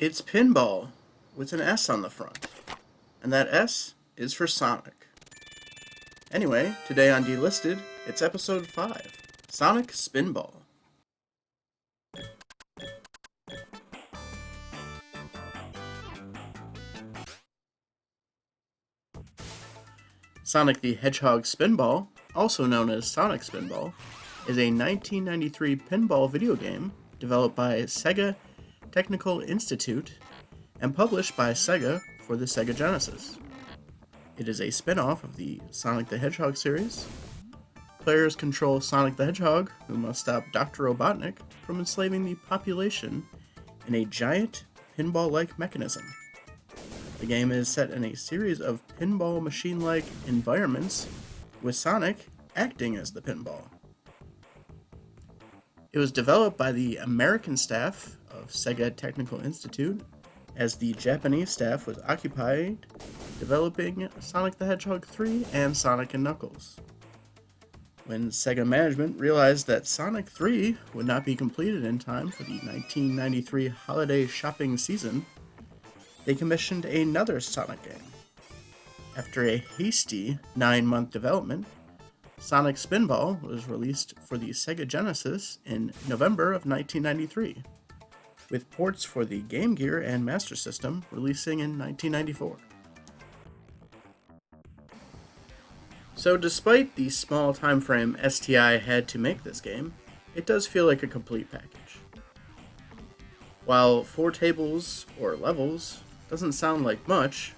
It's pinball with an S on the front, and that S is for Sonic. Anyway, today on Delisted, it's episode 5, Sonic Spinball. Sonic the Hedgehog Spinball, also known as Sonic Spinball, is a 1993 pinball video game developed by Sega Technical Institute and published by Sega for the Sega Genesis. It is a spin-off of the Sonic the Hedgehog series. Players control Sonic the Hedgehog, who must stop Doctor Robotnik from enslaving the population in a giant pinball-like mechanism. The game is set in a series of pinball machine-like environments, with Sonic acting as the pinball. It was developed by the American staff of Sega Technical Institute, as the Japanese staff was occupied developing Sonic the Hedgehog 3 and Sonic & Knuckles. When Sega management realized that Sonic 3 would not be completed in time for the 1993 holiday shopping season, they commissioned another Sonic game. After a hasty 9-month development, Sonic Spinball was released for the Sega Genesis in November of 1993, with ports for the Game Gear and Master System releasing in 1994. So despite the small time frame STI had to make this game, it does feel like a complete package. While 4 tables or levels doesn't sound like much,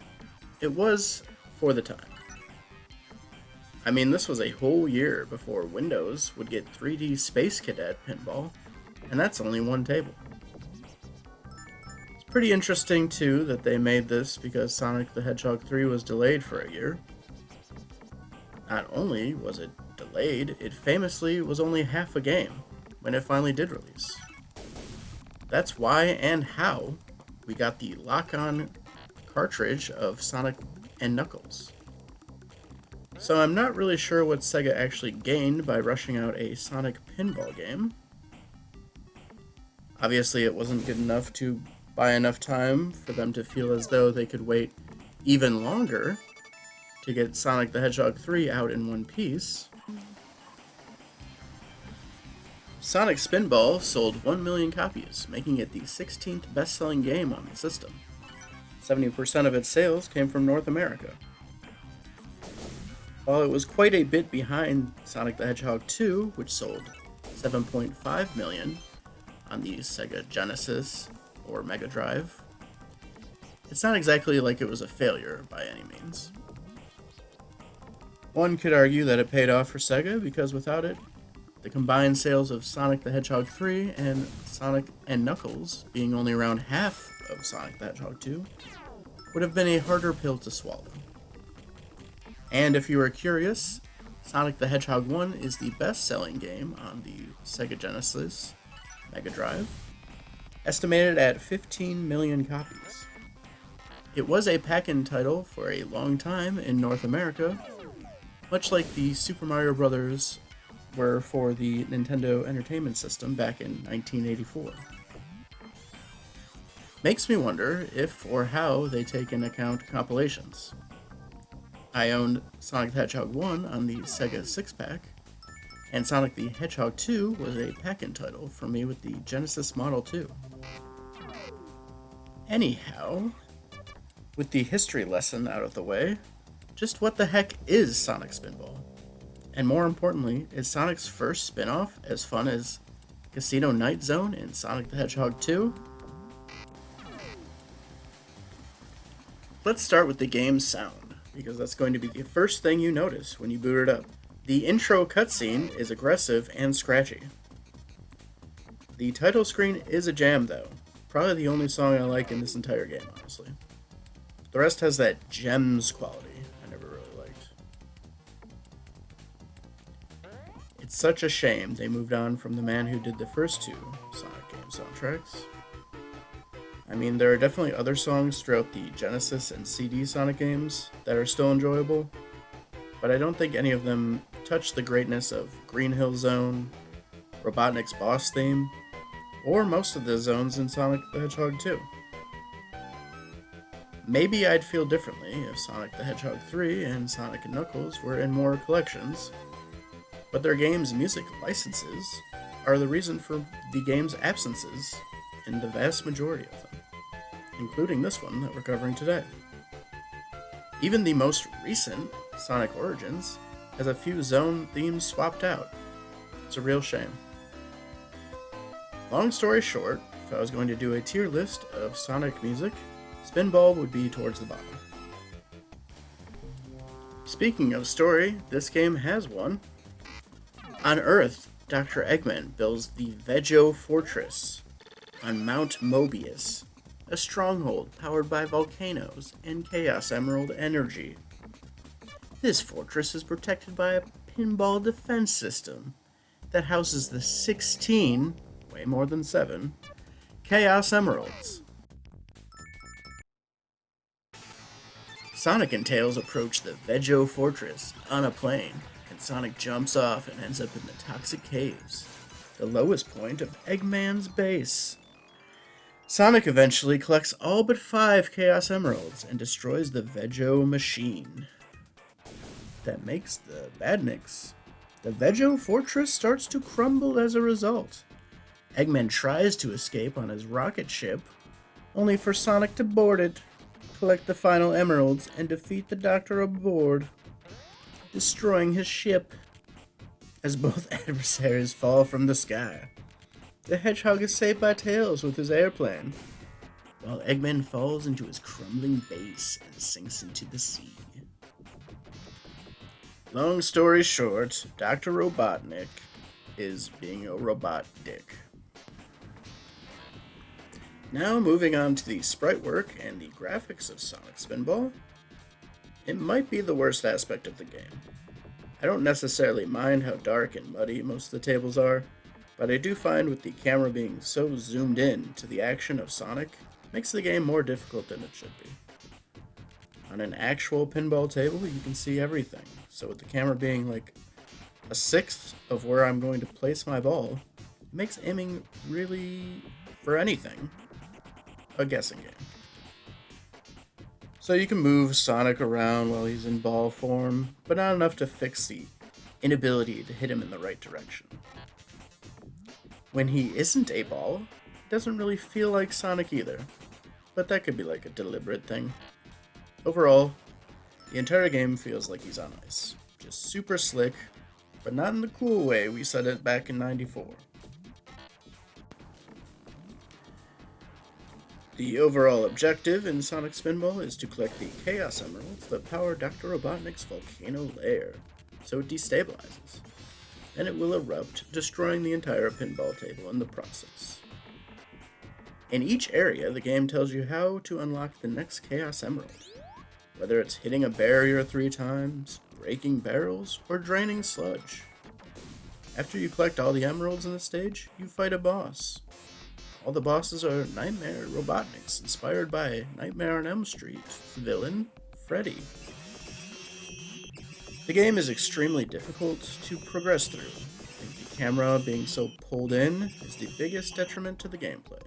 it was for the time. I mean, this was a whole year before Windows would get 3D Space Cadet Pinball, and that's only 1 table. It's pretty interesting, too, that they made this because Sonic the Hedgehog 3 was delayed for a year. Not only was it delayed, it famously was only half a game when it finally did release. That's why and how we got the lock-on cartridge of Sonic and Knuckles. So I'm not really sure what Sega actually gained by rushing out a Sonic pinball game. Obviously it wasn't good enough to buy enough time for them to feel as though they could wait even longer to get Sonic the Hedgehog 3 out in one piece. Sonic Spinball sold 1 million copies, making it the 16th best-selling game on the system. 70% of its sales came from North America. While it was quite a bit behind Sonic the Hedgehog 2, which sold 7.5 million on the Sega Genesis or Mega Drive, it's not exactly like it was a failure by any means. One could argue that it paid off for Sega because without it, the combined sales of Sonic the Hedgehog 3 and Sonic and Knuckles being only around half of Sonic the Hedgehog 2 would have been a harder pill to swallow. And if you were curious, Sonic the Hedgehog 1 is the best-selling game on the Sega Genesis Mega Drive, estimated at 15 million copies. It was a pack-in title for a long time in North America, much like the Super Mario Bros. Were for the Nintendo Entertainment System back in 1984. Makes me wonder if or how they take into account compilations. I owned Sonic the Hedgehog 1 on the Sega 6-pack, and Sonic the Hedgehog 2 was a pack-in title for me with the Genesis Model 2. Anyhow, with the history lesson out of the way, just what the heck is Sonic Spinball? And more importantly, is Sonic's first spin-off as fun as Casino Night Zone in Sonic the Hedgehog 2? Let's start with the game's sound, because that's going to be the first thing you notice when you boot it up. The intro cutscene is aggressive and scratchy. The title screen is a jam, though. Probably the only song I like in this entire game, honestly. The rest has that gems quality I never really liked. It's such a shame they moved on from the man who did the first 2 Sonic game soundtracks. I mean, there are definitely other songs throughout the Genesis and CD Sonic games that are still enjoyable, but I don't think any of them touch the greatness of Green Hill Zone, Robotnik's boss theme, or most of the zones in Sonic the Hedgehog 2. Maybe I'd feel differently if Sonic the Hedgehog 3 and Sonic & Knuckles were in more collections, but their game's music licenses are the reason for the game's absences in the vast majority of them, including this one that we're covering today. Even the most recent Sonic Origins has a few zone themes swapped out. It's a real shame. Long story short, if I was going to do a tier list of Sonic music, Spinball would be towards the bottom. Speaking of story, this game has one. On Earth, Dr. Eggman builds the Veggie Fortress on Mount Mobius, a stronghold powered by volcanoes and Chaos Emerald energy. This fortress is protected by a pinball defense system that houses the 16, way more than 7, Chaos Emeralds. Sonic and Tails approach the Veggie Fortress on a plane, and Sonic jumps off and ends up in the Toxic Caves, the lowest point of Eggman's base. Sonic eventually collects all but 5 Chaos Emeralds and destroys the Veggie machine that makes the Badniks. The Veggie Fortress starts to crumble as a result. Eggman tries to escape on his rocket ship, only for Sonic to board it, collect the final emeralds, and defeat the Doctor aboard, destroying his ship. As both adversaries fall from the sky, the Hedgehog is saved by Tails with his airplane, while Eggman falls into his crumbling base and sinks into the sea. Long story short, Doctor Robotnik is being a robot dick. Now moving on to the sprite work and the graphics of Sonic Spinball. It might be the worst aspect of the game. I don't necessarily mind how dark and muddy most of the tables are, but I do find with the camera being so zoomed in to the action of Sonic, makes the game more difficult than it should be. On an actual pinball table, you can see everything, so with the camera being like a sixth of where I'm going to place my ball, it makes aiming really, for anything, a guessing game. So you can move Sonic around while he's in ball form, but not enough to fix the inability to hit him in the right direction. When he isn't a ball, it doesn't really feel like Sonic either, but that could be like a deliberate thing. Overall, the entire game feels like he's on ice. Just super slick, but not in the cool way we said it back in '94. The overall objective in Sonic Spinball is to collect the Chaos Emeralds that power Dr. Robotnik's volcano lair, so it destabilizes, and it will erupt, destroying the entire pinball table in the process. In each area, the game tells you how to unlock the next Chaos Emerald, whether it's hitting a barrier 3 times, breaking barrels, or draining sludge. After you collect all the emeralds in the stage, you fight a boss. All the bosses are Nightmare Robotniks, inspired by Nightmare on Elm Street's villain, Freddy. The game is extremely difficult to progress through. I think the camera being so pulled in is the biggest detriment to the gameplay.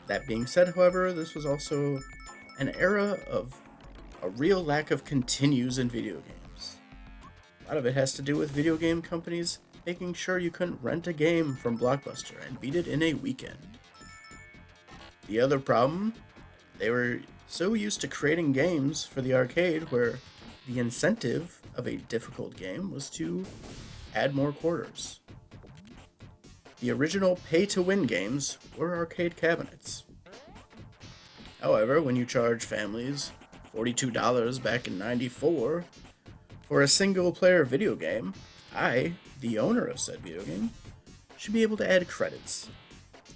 That being said, however, this was also an era of a real lack of continues in video games. A lot of it has to do with video game companies making sure you couldn't rent a game from Blockbuster and beat it in a weekend. The other problem, they were so used to creating games for the arcade where the incentive of a difficult game was to add more quarters. The original pay-to-win games were arcade cabinets. However, when you charge families $42 back in '94 for a single-player video game, I, the owner of said video game, should be able to add credits.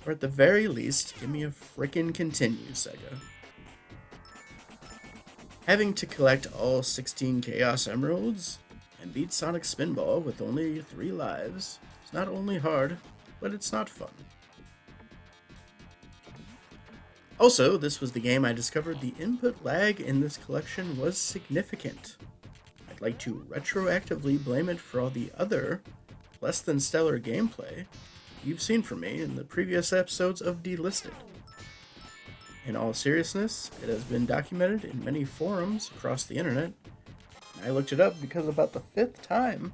Or at the very least, give me a frickin' continue, Sega. Having to collect all 16 Chaos Emeralds and beat Sonic Spinball with only 3 lives is not only hard, but it's not fun. Also, this was the game I discovered the input lag in this collection was significant. I'd like to retroactively blame it for all the other, less than stellar gameplay you've seen from me in the previous episodes of DELISTED. In all seriousness, it has been documented in many forums across the internet. I looked it up because about the 5th time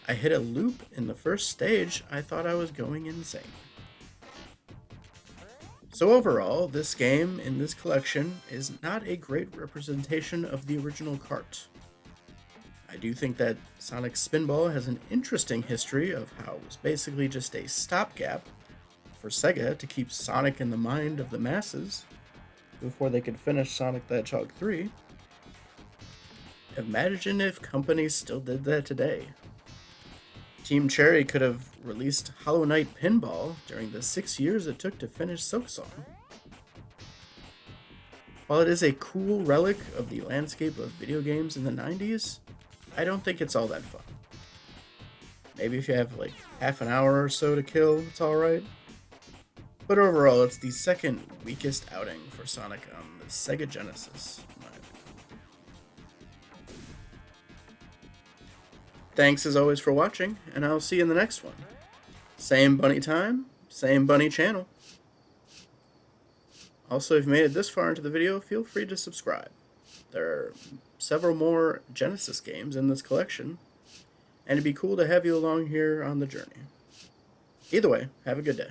I hit a loop in the first stage, I thought I was going insane. So overall, this game in this collection is not a great representation of the original cart. I do think that Sonic Spinball has an interesting history of how it was basically just a stopgap for Sega to keep Sonic in the mind of the masses before they could finish Sonic the Hedgehog 3. Imagine if companies still did that today. Team Cherry could have released Hollow Knight Pinball during the 6 years it took to finish Silksong. While it is a cool relic of the landscape of video games in the 90s, I don't think it's all that fun. Maybe if you have like half an hour or so to kill, it's alright. But overall, it's the second weakest outing for Sonic on the Sega Genesis. Thanks as always for watching, and I'll see you in the next one. Same bunny time, same bunny channel. Also, if you made it this far into the video, feel free to subscribe. There are several more Genesis games in this collection, and it'd be cool to have you along here on the journey. Either way, have a good day.